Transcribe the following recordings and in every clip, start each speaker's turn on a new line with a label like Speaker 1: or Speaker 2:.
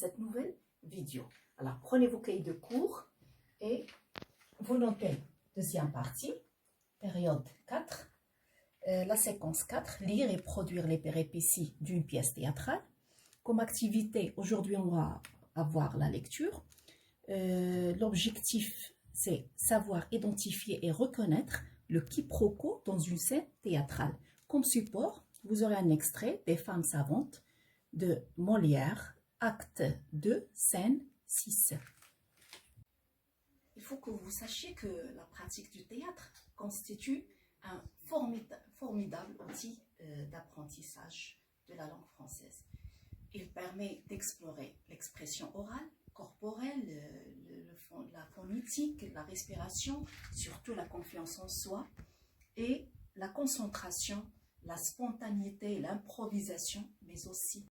Speaker 1: cette nouvelle vidéo. Alors, prenez vos cahiers de cours et vous notez deuxième partie, période 4, la séquence 4, lire et produire les péripéties d'une pièce théâtrale. Comme activité, aujourd'hui, on va avoir la lecture. L'objectif, c'est savoir identifier et reconnaître le quiproquo dans une scène théâtrale. Comme support, vous aurez un extrait des Femmes savantes de Molière, acte 2, scène 6. Il faut que vous sachiez que la pratique du théâtre constitue un formidable outil d'apprentissage de la langue française. Il permet d'explorer l'expression orale, corporelle, la phonétique, la respiration, surtout la confiance en soi et la concentration, la spontanéité, l'improvisation, mais aussi.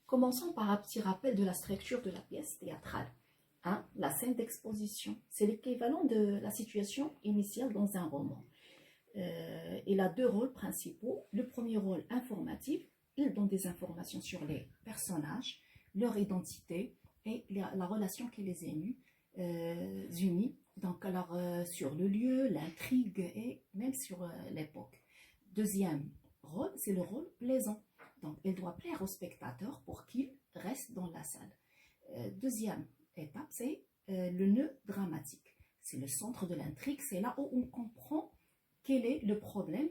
Speaker 1: Commençons par un petit rappel de la structure de la pièce théâtrale. 1. La scène d'exposition. C'est l'équivalent de la situation initiale dans un roman. Il a deux rôles principaux. Le premier rôle informatif, il donne des informations sur les personnages, leur identité et la relation qui les unit. Donc, alors, sur le lieu, l'intrigue et même sur l'époque. Deuxième rôle, c'est le rôle plaisant. Donc, il doit plaire au spectateur pour qu'il reste dans la salle. Deuxième étape, c'est le nœud dramatique. C'est le centre de l'intrigue, c'est là où on comprend quel est le problème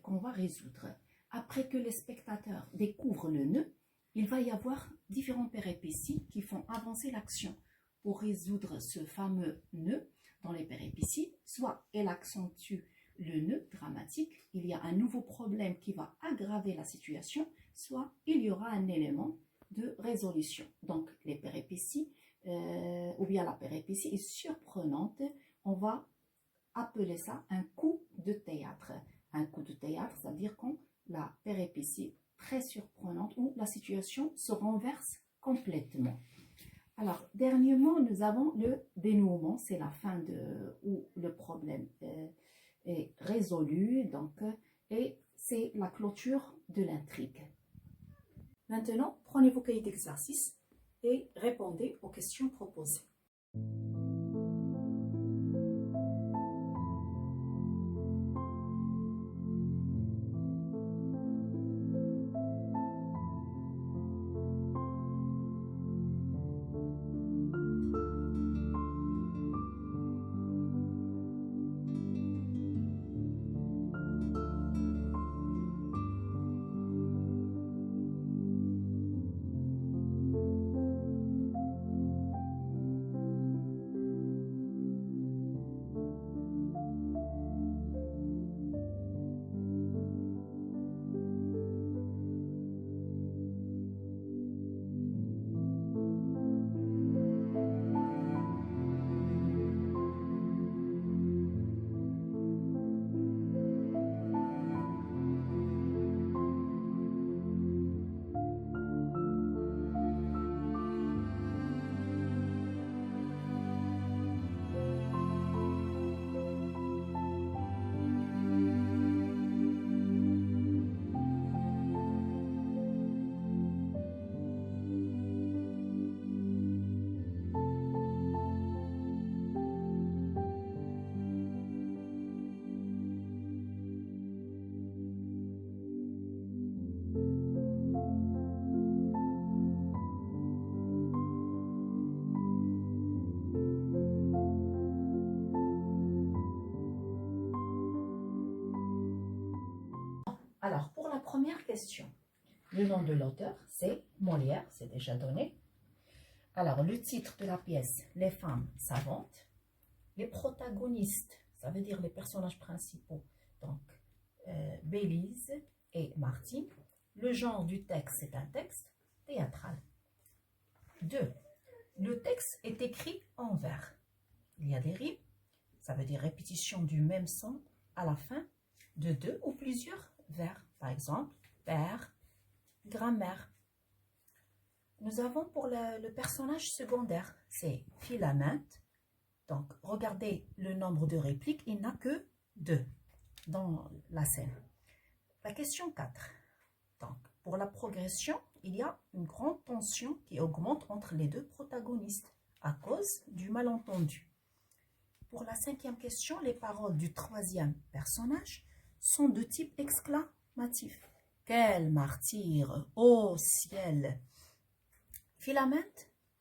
Speaker 1: qu'on va résoudre. Après que les spectateurs découvrent le nœud, il va y avoir différentes péripéties qui font avancer l'action. Pour résoudre ce fameux nœud dans les péripéties, soit elle accentue le nœud dramatique, il y a un nouveau problème qui va aggraver la situation, soit il y aura un élément de résolution. Donc les péripéties, ou bien la péripétie est surprenante, on va appeler ça un coup de théâtre. Un coup de théâtre, c'est-à-dire quand la péripétie très surprenante où la situation se renverse complètement. Alors, dernièrement, nous avons le dénouement, c'est la fin où le problème est résolu, donc, et c'est la clôture de l'intrigue. Maintenant, prenez vos cahiers d'exercice et répondez aux questions proposées. Alors, pour la première question, le nom de l'auteur, c'est Molière, c'est déjà donné. Alors, le titre de la pièce, Les Femmes savantes. Les protagonistes, ça veut dire les personnages principaux, donc Bélise et Martine. Le genre du texte, c'est un texte théâtral. 2. Le texte est écrit en vers. Il y a des rimes, ça veut dire répétition du même son à la fin de deux ou plusieurs vers. Par exemple, père, grammaire. Nous avons pour le personnage secondaire, c'est Philaminte. Donc, regardez le nombre de répliques, il n'a que 2 dans la scène. La question 4. Donc, Pour la progression, il y a une grande tension qui augmente entre les deux protagonistes à cause du malentendu. Pour la cinquième question, les paroles du troisième personnage sont de type exclamatif. Quel martyr, ô ciel! Philamène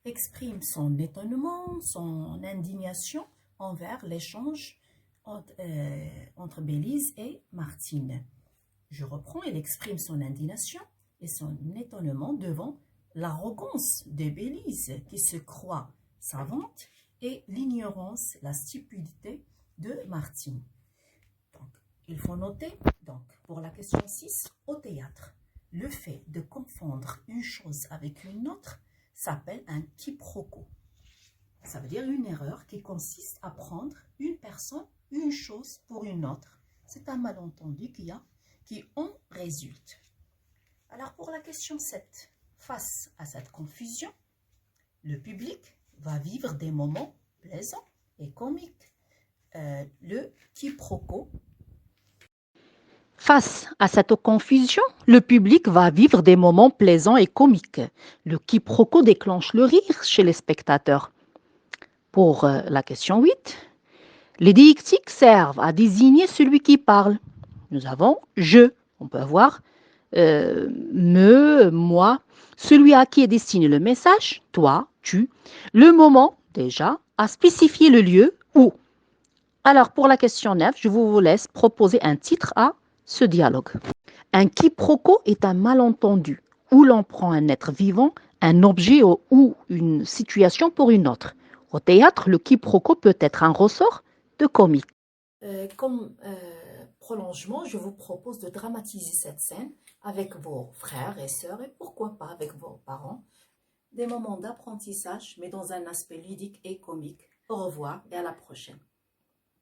Speaker 1: exprime son étonnement, son indignation envers l'échange entre Bélise et Martine. Je reprends, il exprime son indignation et son étonnement devant l'arrogance de Bélise qui se croit savante et l'ignorance, la stupidité de Martine. Donc, il faut noter, donc, pour la question 6, au théâtre, le fait de confondre une chose avec une autre s'appelle un quiproquo. Ça veut dire une erreur qui consiste à prendre une personne, une chose pour une autre. C'est un malentendu qui en résulte. Alors pour la question 7, face à cette confusion, le public va vivre des moments plaisants et comiques. Le quiproquo.
Speaker 2: Face à cette confusion, le public va vivre des moments plaisants et comiques. Le quiproquo déclenche le rire chez les spectateurs. Pour la question 8, les déictiques servent à désigner celui qui parle. Nous avons « je », on peut avoir me, moi, celui à qui est destiné le message, toi, tu, le moment, déjà, à spécifier le lieu, où. Alors, pour la question 9, je vous laisse proposer un titre à ce dialogue. Un quiproquo est un malentendu, où l'on prend un être vivant, un objet ou une situation pour une autre. Au théâtre, le quiproquo peut être un ressort de comique.
Speaker 1: Comme prolongement, je vous propose de dramatiser cette scène avec vos frères et sœurs et pourquoi pas avec vos parents. Des moments d'apprentissage, mais dans un aspect ludique et comique. Au revoir et à la prochaine.